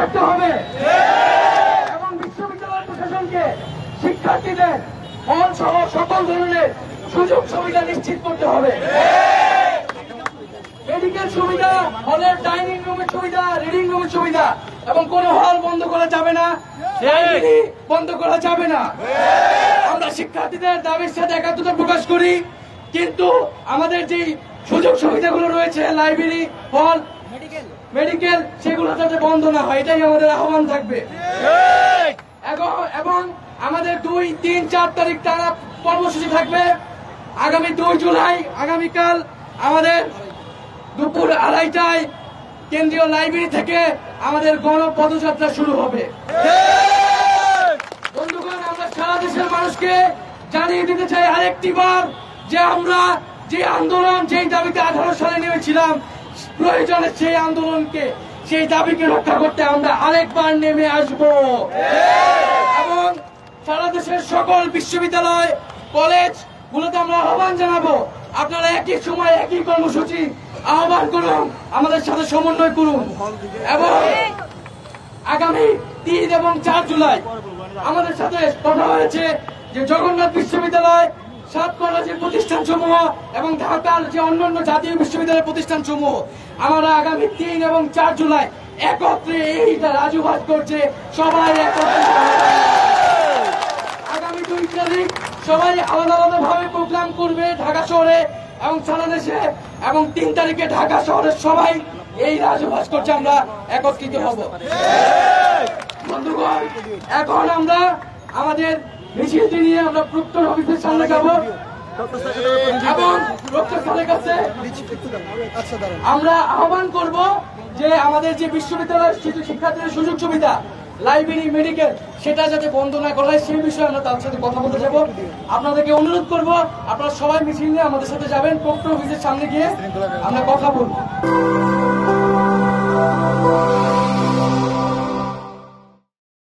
থাকতে হবে এবং বিশ্ববিদ্যালয় প্রশাসনকে শিক্ষার্থীদের হল সহ সকল ধরনের সুযোগ সুবিধা নিশ্চিত করতে হবে। মেডিকেল সুবিধা, হলের ডাইনিং রুমের সুবিধা, রিডিং রুমের সুবিধা এবং কোন হল বন্ধ করা যাবে না, লাইব্রেরি বন্ধ করা যাবে না। আমরা শিক্ষার্থীদের দাবির সাথে একাত্মতা প্রকাশ করি, কিন্তু আমাদের যে সুযোগ সুবিধাগুলো রয়েছে লাইব্রেরি, হল, মেডিকেল, সেগুলো যাতে বন্ধ না হয়, এটাই আমাদের আহ্বান থাকবে। এবং আমাদের 2, 3, 4 তারিখ টানা কর্মসূচি থাকবে। আগামী 2 জুলাই আগামীকাল আমাদের দুপুর 2:30টায় কেন্দ্রীয় লাইব্রেরি থেকে আমাদের গণপদযাত্রা শুরু হবে। বন্ধুগণ, আমরা সারা দেশের মানুষকে জানিয়ে দিতে চাই আরেকটি বার যে আমরা যে আন্দোলন, যেই দাবিতে 18 সালে নেমেছিলাম, প্রয়োজনে সেই আন্দোলনকে, সেই দাবিকে রক্ষা করতে আমরা আরেকবার নেমে আসব এবং সারা দেশের সকল বিশ্ববিদ্যালয়, কলেজ গুলোতে আমরা আহ্বান জানাবো, আপনারা একই সময় একই কর্মসূচি আহ্বান করুন, আমাদের সাথে সমন্বয় করুন। এবং আগামী 3 এবং 4 জুলাই আমাদের সাথে কথা হয়েছে যে জগন্নাথ বিশ্ববিদ্যালয়, 7 কলেজের প্রতিষ্ঠান সমূহ এবং ঢাকার যে অন্যান্য জাতীয় বিশ্ববিদ্যালয়ের প্রতিষ্ঠান সমূহ, আমরা আগামী 3 এবং 4 জুলাই একত্রে এইটা রাজুভাত করছে, সবাই একত্রে আগামী 2 তারিখ সবাই আলাদা আলাদা ভাবে প্রোগ্রাম করবে ঢাকা শহরে এবং সারা দেশে, এবং 3 তারিখে ঢাকা শহরের সবাই এই রাজুভাত করছে, আমরা একত্রিত হব। বন্ধুগণ, এখন আমরা আমাদের মিছিলটি নিয়ে আমরা প্রক্টর অফিসের সামনে যাব এবং প্রক্টর স্যারের কাছে আমরা আহ্বান করব যে আমাদের যে বিশ্ববিদ্যালয়ের শিক্ষার্থীদের সুযোগ সুবিধা, লাইব্রেরি, মেডিকেল, সেটা যাতে বন্ধ না করা হয়, সেই বিষয়ে আমরা তার সাথে কথা বলতে যাব। আপনাদেরকে অনুরোধ করব, আপনারা সবাই মিছিল নিয়ে আমাদের সাথে যাবেন, প্রক্টর অফিসের সামনে গিয়ে আমরা কথা বলবো।